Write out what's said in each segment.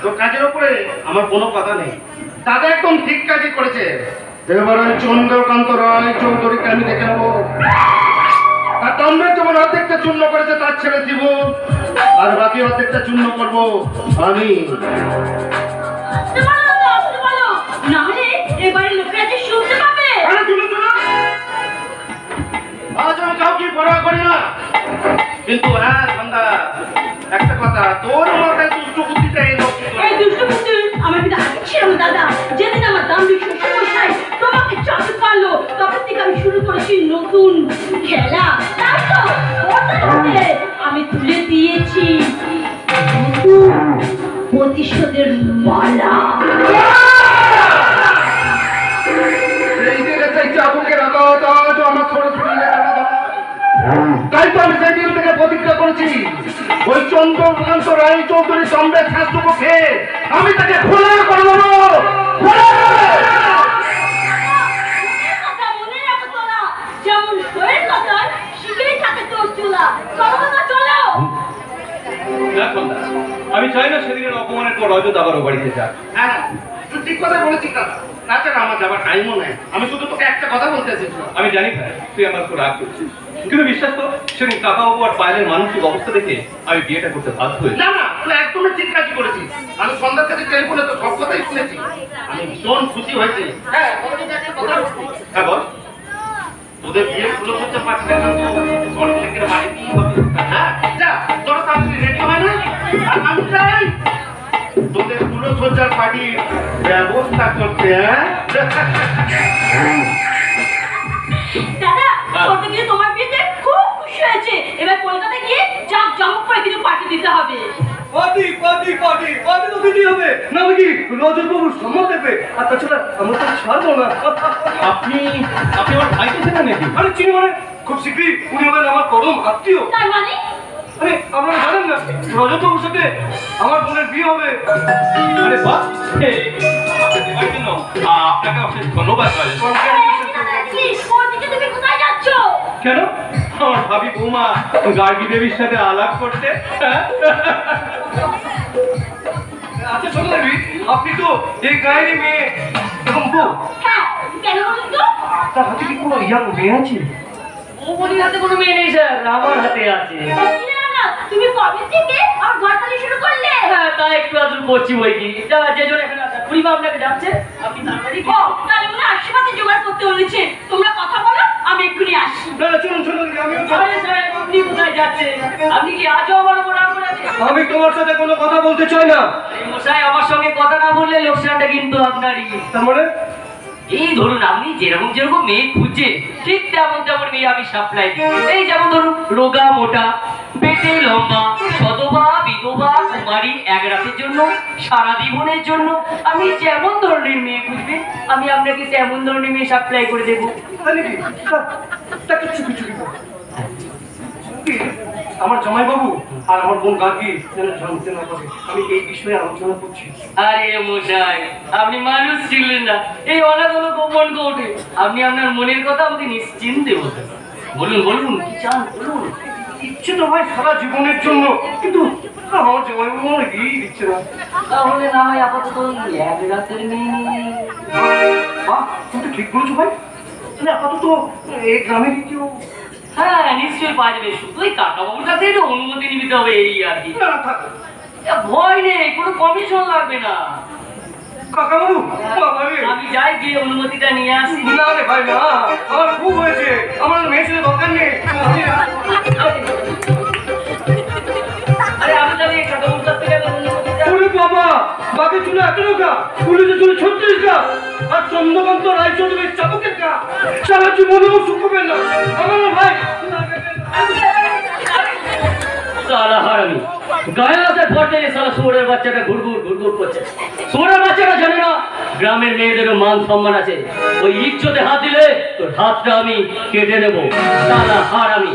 তোর কাজের উপরে আমার কোনো কথা নেই। দাদা একদম ঠিক কাজই করেছে। এবার ওই চন্দ্রকান্ত রায় চৌধুরীকে আমি দেখে নেবো। আর দম্ভের যেমন অর্ধেকটা চূর্ণ করেছে তার ছেলে জীবন, আর বাকি অর্ধেকটা চূর্ণ করবো আমি। আজ আমি কাউকে পরোয়া করি না, কিন্তু হ্যাঁ সন্ধ্যা একটা কথা, তোর মাথায় দুষ্ট বুদ্ধিটা এলো। এই দুষ্ট বুদ্ধি আমার কিন্তু আগে ছিল না দাদা। যেদিন আমার দাম্ভিক শ্বশুরমশাই তোমাকে চাকরি পারলো, তখন থেকে আমি শুরু করেছি নতুন খেলা। তাই তো আমি তুলে দিয়েছি নতুন প্রতিশোধের মালা। তাই তো আমি সেই দিন থেকে প্রতিজ্ঞা করেছি, ওই চন্দ্রকান্ত রায় চৌধুরী দম্ভের শাস্ত্রকে খেয়ে আমি তাকে খোলা করে দেবো। যেমন শরীর কথা শিখেই থাকে তোর চুলা। চলো না চলো। আমি চাই না সেদিনের অপমানের পর রজত আবারও বাড়িতে যাক। হ্যাঁ তুই ঠিক কথা বলেছিস দাদা। তাছাড়া আমার যাবার টাইমও নেই। আমি শুধু তোকে একটা কথা বলতে এসেছিলাম। আমি জানি ভাই তুই আমার উপর রাগ করছিস, কিন্তু বিশ্বাস কর সেদিন কাকা বাবু আর পায়েলের মানসিক অবস্থা দেখে আমি বিয়েটা করতে বাধ্য হয়েছি। না না তুই একদমই ঠিক কাজই করেছিস। আমি সন্ধ্যার কাছে টেলিফোনে তো সব কথাই শুনেছি। আমি ভীষণ খুশি হয়েছি। হ্যাঁ হ্যাঁ বল। তোদের বিয়ে পুরো করতে পারছি না, অনেকের বাড়ি কি হবে? হ্যাঁ যা তোরা তাড়াতাড়ি রেডি হয় না, আর আমি চাই তোদের পুরো সজ্জার পার্টির ব্যবস্থা করতে। দাদা করতে গিয়ে তোমার বিয়েতে খুব খুশি হয়েছে। এবার কলকাতায় গিয়ে জামক করে কিছু পার্টি দিতে হবে। পার্টি পার্টি পার্টি পার্টি তো দিতেই হবে, না কি রজত বাবু সম্মান দেবে। আর তাছাড়া আমরা তো ছাড়বো না। আপনি আমার ভাইকে চেনেন নাকি? আরে চিনি মানে খুব শীঘ্রই উনি হবেন আমার পরম আত্মীয়। তার মানে আরে আপনারা জানেন না রজত বাবুর সাথে আমার বোনের বিয়ে হবে। আরে বাহ, আপনাকে অশেষ ধন্যবাদ। তুমি কোথায় যাচ্ছ? কেন আমার ভাবি বৌমা গার্গী দেবীর সাথে আলাপ করতে। আচ্ছা শোনো দেবী, আপনি তো এই গায়েরই মেয়ে এবং বউ। হ্যাঁ কেন বলুন তো? আপনার হাতে কি কোনো ইয়াং মেয়ে আছে? বৌমনির হাতে কোনো মেয়ে নেই স্যার, আমার হাতে আছে। তুমি কবে থেকে আর ঘরটালি শুরু করলে? হ্যাঁ তা একটু আদর করছি বই কি। যে জন এখানে আসা পরিমা আপনাকে যাচ্ছে, আপনি তাড়াতাড়ি তাহলে মনে আশীর্বাদে জোগাড় করতে বলেছে। তোমরা কথা বলো, আমি এক্ষুনি আসছি। না না চলুন চলুন, আরে স্যার আপনি কোথায় যাচ্ছেন? আপনি কি আজও আমার উপর রাগ করে আছেন? আমি তোমার সাথে কোনো কথা বলতে চাই না। মশাই আমার সঙ্গে কথা না বললে লোকসানটা কিন্তু আপনারই। তার মানে এই ধরুন আপনি যেরকম যেরকম মেয়ে খুঁজছেন ঠিক তেমন তেমন মেয়ে আমি সাপ্লাই দিই। এই যেমন ধরুন রোগা মোটা, পেটে লম্বা, সধবা বিধবা কুমারী, এক রাতের জন্য, সারা জীবনের জন্য আমি যেমন ধরনের মেয়ে খুঁজবেন আমি আপনাকে তেমন ধরনের মেয়ে সাপ্লাই করে দেবো। আমার জামাইবাবু আর আমার বোন গার্গী যেন জানতে না পারে আমি এই বিষয়ে আলোচনা করছি। আরে মশাই আপনি মানুষ ছিলেন না, এই অনাগত গোপন কোর্টে আপনি আপনার মনের কথা আমাকে নিশ্চিন্তে বলতে পারেন। বলুন বলুন কি চান বলুন। ইচ্ছে তো ভাই সারা জীবনের জন্য, কিন্তু আমার জামাইবাবু আমার বিয়েই দিচ্ছে না। তাহলে না হয় আপাতত এক রাতের মেয়ে। বাহ তুমি ঠিক বলছো ভাই, তাহলে আপাতত এই গ্রামের কেউ। হ্যাঁ নিশ্চয়ই পাওয়া যাবে, শুধুই কাকা বাবুর কাছে একটু অনুমতি নিতে হবে এই আর কি। ভয় নেই, কোনো কমিশন লাগবে না। কাকাবাবু আমি যাই গিয়ে অনুমতিটা নিয়ে আসি। না রে ভাই না, আমার খুব হয়েছে, আমার মেয়ে ছেলে দরকার নেই। আরে আমি তাহলে কাকা বাবুর কাছ থেকে অনুমতিটা। ওরে বাবা, বাকি ছিল 11 গা, পুলিশে ছিল 36 গা, আর চন্দ্রকান্ত রায় চৌধুরীর চাবুকের গা। সারা জীবনেও শুকবেন না আমার ভাই। সারা হারামি গায়ে আছে পড়তে সারা শুয়োরের বাচ্চাটা ঘুরঘুর ঘুরঘুর করছে। শুয়োরের বাচ্চাটা জানে না গ্রামের মেয়েদেরও মান সম্মান আছে। ওই ইজ্জতে হাত দিলে তোর হাতটা আমি কেটে নেবো। সারা হারামি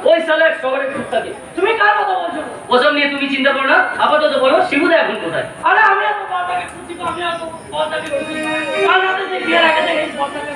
ওই সালের শহরে ঘুর থাকে। তুমি কার কথা বলছো? ওসব নিয়ে তুমি চিন্তা করো না, আপাতত বলো শিবুদা এখন কোথায়? আরে আমি এত বড়টাকে খুঁজি তো, আমি এত বড়টাকে খুঁজি কাল রাতে যে বিয়ের আগে থেকে বড়টাকে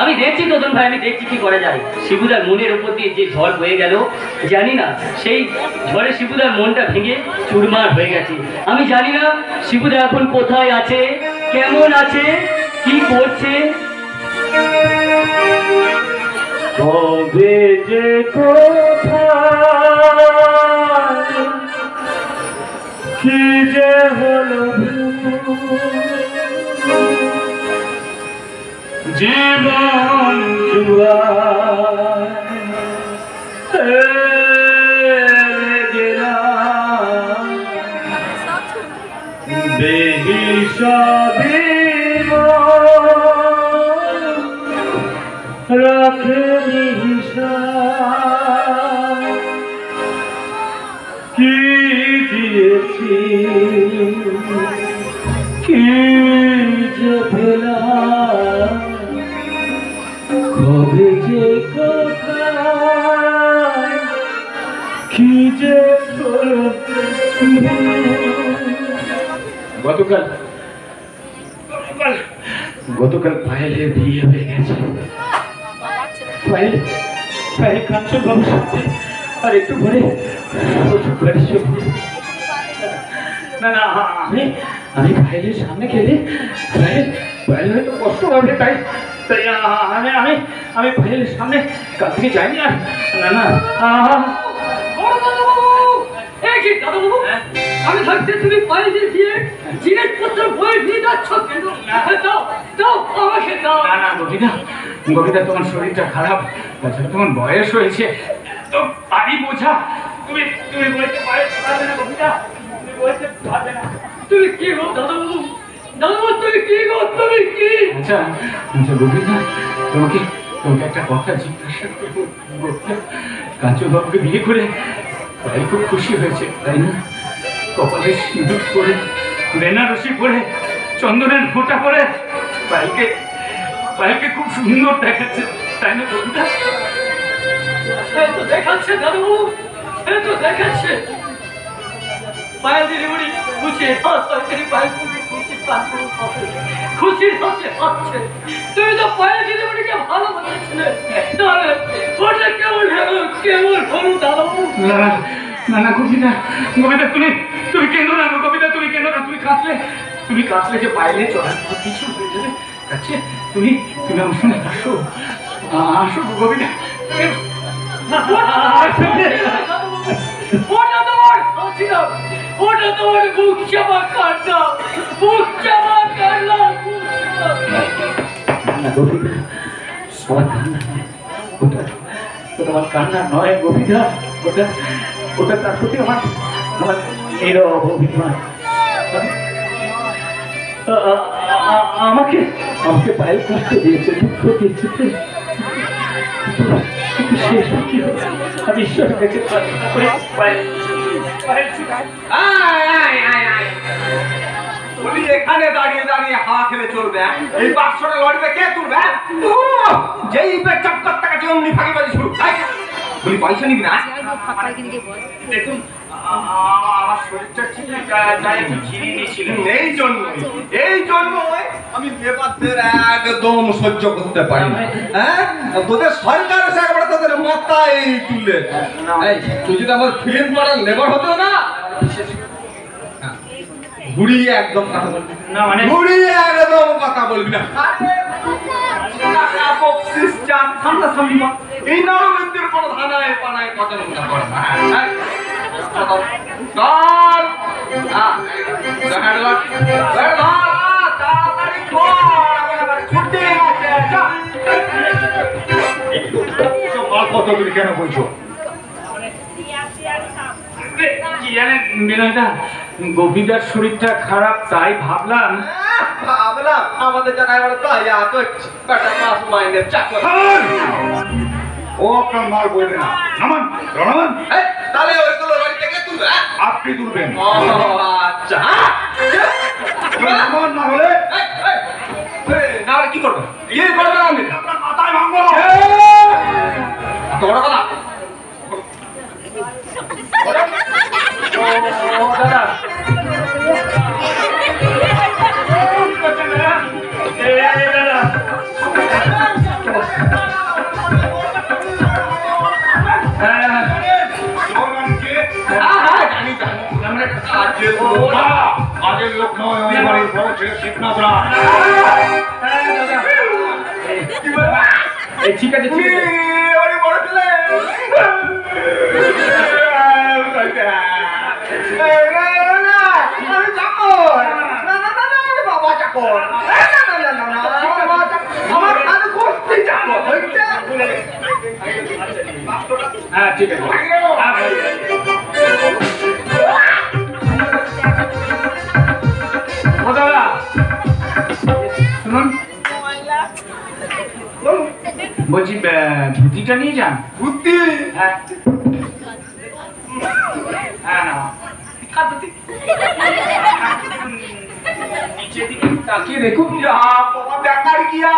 আমি দেখছি তোদন ভাই, আমি দেখছি কি করা যায়। শিবুদার মনের উপর দিয়ে যে ঝড় বয়ে গেল, জানি না সেই ঝড়ে শিবুদার মনটা ভেঙে চুরমার হয়ে গেছে। আমি জানি না শিবুদা এখন কোথায় আছে, কেমন আছে, কি করছে। কবে যে কোথায় কি যে হলো জীবন জুয়ায় গেলাম বেহিসাবি রাখে হিসাব কি দিয়েছি কি যে পেলাম কবে যে কোথায় কি যে গতকাল পায়েলের বিয়ে হয়ে গেছে। পায়েল কাঞ্চন বাবুর সাথে আর একটু পরে না না আমি পায়েলের সামনে খেলে পায়েল হয়তো কষ্ট হবে, তাই তাই আমি পায়েলের সামনে কাল থেকে যাইনি। আর না না আমি থাকতে তুমি পাইলে দিয়ে জিনিসপত্র বই দিয়ে যাচ্ছ কেন? দাও দাও আমাকে দাও। না না গবিতা তোমার শরীরটা খারাপ, তাছাড়া তোমার বয়স হয়েছে, তো পারি বোঝা। তুমি বলতে পারবে না গবিতা, তুমি বলতে পারবে না। তুমি কি গো দাদাবাবু? দাদাবাবু তুমি কি গো? তুমি কি? আচ্ছা গবিতা, তোমাকে একটা কথা জিজ্ঞাসা করবো। কাঞ্চন বাবুকে বিয়ে করে তাই খুব খুশি হয়েছে, তাই না? কপালে সিঁদুর করে, বেনারসি পরে, চন্দনের ফোঁটা করে পায়েলকে খুব সুন্দর দেখাচ্ছে, তাই না কবিতা? এই তো দেখাচ্ছে দাদাবাবু, এই তো দেখাচ্ছে। পায়েল দিদিমণি খুশি পায়েল খুশির সাথে হাসছে। তুমি তো পায়েল দিদিমণিকে ভালোবাসছিলে, তাহলে ওটা কেমন হলো দাদাবাবু? না না কবিতা তুমি কেন না কবিতা, তুমি কেন না? তুমি কাঁদলে যে পাইলে চলার পর কিছু হয়ে যাবে। আচ্ছা তুমি আমার সঙ্গে আসো কবিতা। ওটা তোমার হাসি না, ওটা তোমার বুক চাপা কান্না, বুক চাপা কান্না। তোমার কান্না নয় কবিতা, ওটা তার প্রতি আমার নীরব অভিমান। আমাকে পায়েল কষ্ট দিয়েছে, দুঃখ দিয়েছে, শেষ কি আমি ঈশ্বরের কাছে প্রার্থনা করে বলি এখানে দাঁড়িয়ে দাঁড়িয়ে হাওয়া খেলে চলবে? এই বাক্সটা লড়বে কে তুলবে? যেই চক্কর টাকা অমনি ফাঁকিবাজি শুরু। বলি পয়সা নিবি না? দেখুন আমার শরীরটা ঠিক একটু ঝিরিয়ে নিয়েছিলেন, এই জন্য আমি লেবারদের একদম সহ্য করতে পারি না। হ্যাঁ, তোদের সরকার এসে একবার তোদের মাথায় তুলে। তুই যদি আমার ফিল্ম করার লেবার হতো না, ঘুরিয়ে একদম কথা বলবি না, মানে ঘুরিয়ে একদম কথা বলবি না। এই নরবৃন্দের কোনো ধানায় পানায় কথা করে না। কেন বলছো? কি জানেন বিনয়দা, গোপীদার শরীরটা খারাপ, তাই ভাবলাম আমাদের জানাই ও আপনার মাল বলবে না। নামান নামান, তাহলে ওইগুলো বাড়ি থেকে তুলবে, আপনি তুলবেন। আচ্ছা নামান, না হলে না হলে কি করবো? কি করবেন? আমি আপনার মাথায় ভাঙবো। তোমরা কথা দাদা কাজের লোক নয়, ওই বাড়ির বড় ছেলে শিবনাথ রায়। ঠিক আছে ঠিক আছে ওই বড় ছেলে বাবা চাকর আমার কানে করতে চাকর হ্যাঁ ঠিক আছে ও দাদা শুনুন বলছি ধুতিটা নিয়ে যান। বুদ্ধি হ্যাঁ হ্যাঁ না নিচের দিকে তাকিয়ে দেখুন। বাবা দেখার গিয়া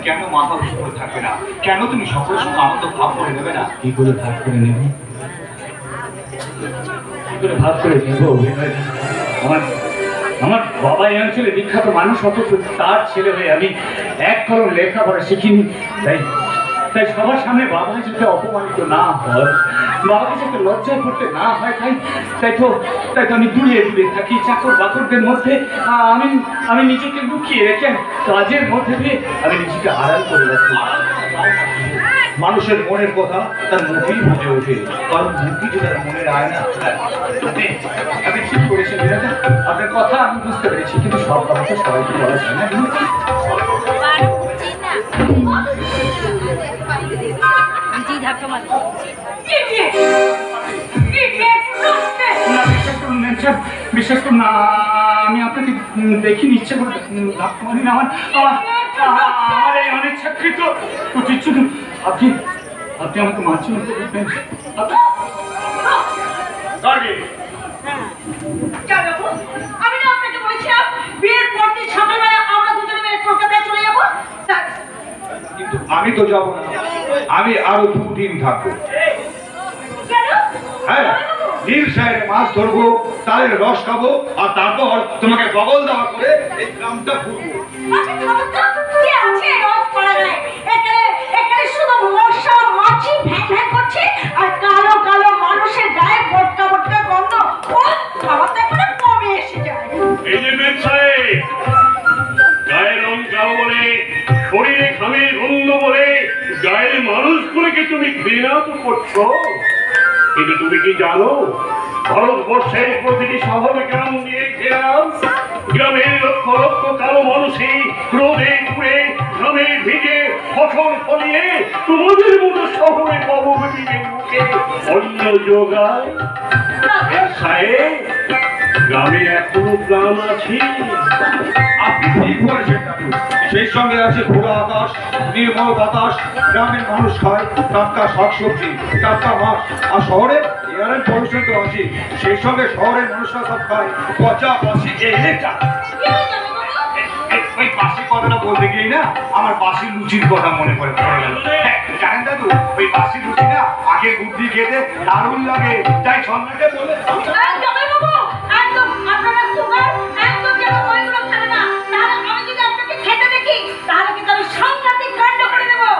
কেন মাথা উঁচু করে থাকবে না? কেন তুমি সকলের সঙ্গে আনন্দ ভাগ করে নেবে না? কি করে ভাগ করে নেব? কি করে ভাগ করে নেব? আমার আমার বাবা এই অঞ্চলে বিখ্যাত মানুষ, অথচ তার ছেলে হয়ে আমি এক কলম লেখাপড়া শিখিনি। তাই তাই সবার সামনে বাবা যাতে অপমানিত না হয়, বাবাকে যাতে লজ্জায় পড়তে না হয়, তাই তো আমি দূরে দূরে থাকি চাকর বাকরদের মধ্যে। আমি নিজেকে লুকিয়ে রেখে কাজের মধ্যে দিয়ে আমি নিজেকে আড়াল করে রাখি। মানুষের মনের কথা তার মুখেই বুঝে ওঠে, কারণ মুখই যে তার মনের আয়না। আপনি ঠিক করেছেন বিরাজা, আপনার কথা আমি বুঝতে পেরেছি, কিন্তু সব কথা তো সবাইকে বলা যায় না। বিশ্বাস করুন না, আমি আপনাকে দেখিনি, ইচ্ছে করে ধাক্কা মারি না। আমার এই অনিচ্ছাকৃত উচিত শুধু আপনি আমাকে মানছেন। আমি না আপনাকে বলেছিলাম বিয়ের পর দিন সকালবেলা আমরা দুজনে মিলে কলকাতায় চলে যাবো। কিন্তু আমি তো যাব না, আমি আরো 2 দিন থাকবো। কেন? হ্যাঁ, নীল সাহেবের মাছ ধরবো, তালের রস খাবো, আর তারপর তোমাকে বগল দেওয়া করে এই গ্রামটা ঘুরবো। কি আছে রোজ পড়া যায়? এখানে শুধু মশা মাছি ভ্যান ভ্যান করছে, আর কালো কালো মানুষের গায়ে বটকা বটকা গন্ধ। ও আমার তো এখন কমে এসে যায়। এই যে মেম সাহেব, গায়ের রং কালো বলে, শরীরে ঘামের গন্ধ বলে, গায়ের মানুষগুলোকে তুমি ঘৃণা তো করছো, কিন্তু তুমি কি জানো ভারতবর্ষের প্রতিটি শহর গ্রাম নিয়ে ঘেরাম, গ্রামের লক্ষ লক্ষ কালো মানুষই রোদে পুড়ে ঘামে ভিজে ফসল ফলিয়ে তোমাদের মতো শহরে নবমীদের মুখে অন্ন যোগায়। সাহেব, গ্রামে এখনো প্রাণ আছে। আপনি ঠিক বলেছেন দাদু, সেই সঙ্গে আছে খোলা আকাশ, নির্মল বাতাস, গ্রামের মানুষ খায় টাটকা শাকসবজি, টাটকা মাছ, আর শহরে এয়ার অ্যান্ড পলিউশন তো আছে, সেই সঙ্গে শহরের মানুষরা সব খায় পচা বাসি এলেটা। ওই বাসি কথাটা বলতে গিয়েই না আমার বাসি লুচির কথা মনে পড়ে গেল। জানেন দাদু, ওই বাসি লুচি না আগে বুদ্ধি খেতে দারুণ লাগে, তাই সন্ধ্যাকে বলে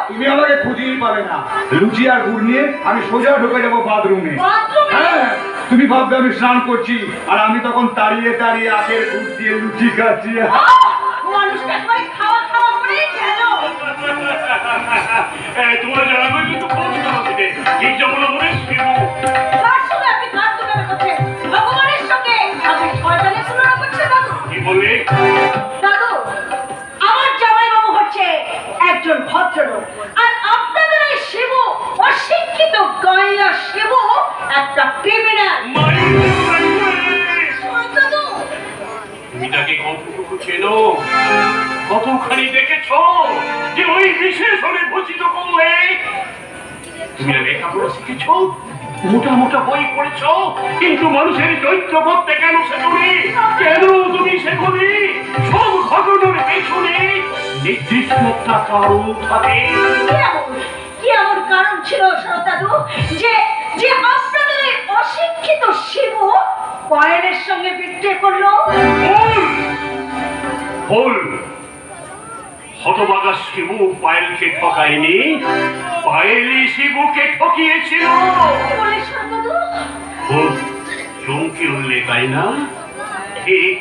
তুমি আমাকে খুঁজেই পাবে না। লুচি আর গুড় নিয়ে আমি সোজা ঢুকে যাবো বাথরুমে। হ্যাঁ, তুমি ভাববে আমি স্নান করছি, আর আমি তখন তাড়িয়ে তাড়িয়ে আখের গুড় দিয়ে লুচি খাচ্ছি। তোমার জানাবো কিন্তু ঠিক যেমন মনে কি বললে দাদু, আমার জামাইবাবু হচ্ছে একজন ভদ্রলোক, আর আপনাদের এই শিবু অশিক্ষিত গাইয়া শিবু একটা ক্রিমিনাল। তুমি তাকে কত কতটুকু চেনো, কতখানি দেখেছ যে ওই বিশেষণে ভূষিত করলে তুমি লেখাপড়া শিখেছ, মোটা মোটা বই পড়েছ, কিন্তু মানুষের চরিত্র করতে কেন শেখনি? কেন তুমি শেখনি? সব ঘটনার পেছনে নির্দিষ্ট একটা কারণ থাকে। কি এমন কারণ ছিল শরৎ দাদু যে যে আপনাদের এই অশিক্ষিত শিবু পায়েলের সঙ্গে বিট্রে করলো? ভুল। হতভাগা শিবু পায়েলকে ঠকায়নি, পায়েলই শিবুকে ঠকিয়েছিল। কি বলে শরৎ দাদু? খুব চমকে উঠলে তাই না? ঠিক,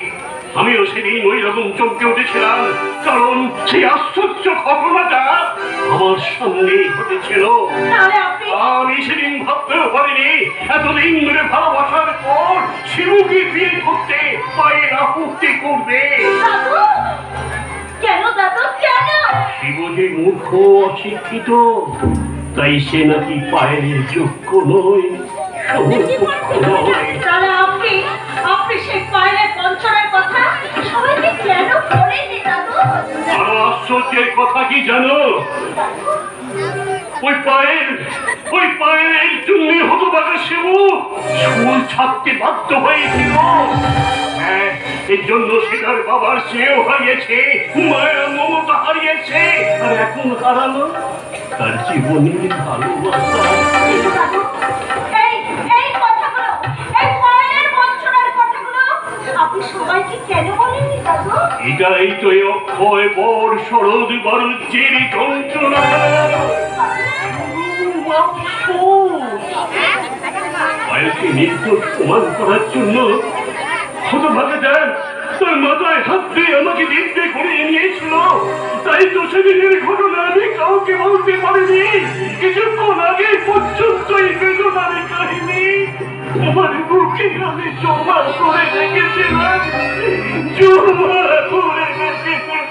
আমিও সেদিন ওই রকম চমকে উঠেছিলাম, কারণ সেই আশ্চর্য ঘটনাটা আমার সামনেই ঘটেছিল। আমি সেদিন ভাবতেও পারিনি এতদিন ধরে ভালোবাসার পর শিবুকে বিয়ে করতে পায়েল আপত্তি করবে। কেন দাদু, কেন? শিবু যে মূর্খ, অশিক্ষিত, তাই সে নাকি পায়েলের যোগ্য নয়, তাহলে আপনি সেই পায়েলের বঞ্চনার কথা সবাইকে কেন বলেননি দাদু? আরো আশ্চর্যের কথা কি জানো? ওই পায়েলের জন্য হতভাগা শিবু স্কুল ছাড়তে বাধ্য হয়েছিল। হ্যাঁ, এর জন্য সেটার বাবার স্নেহ হারিয়েছে, মায়া মমতা হারিয়েছে, আর এখন হারালো তার জীবনের ভালোবাসা। এই কথাগুলো, এই পায়েলের বঞ্চনার কথাগুলো আপনি সবাইকে কেন বলেননি দাদু? এটাই তো অক্ষয় বর শরৎ বারুজ্যের যন্ত্রণা। পায়েলকে নির্দোষ প্রমাণ করার জন্য হতভাগাটা তার মাথায় হাত দিয়ে আমাকে নির্দে করে নিয়েছিল। তাই তো সেদিনের ঘটনা আমি কাউকে বলতে পারিনি। কিছুক্ষণ আগে পর্যন্ত এই বেদনার কাহিনী আমার বুকে আমি জমা করে রেখেছিলাম, জমা করে রেখেছিলাম।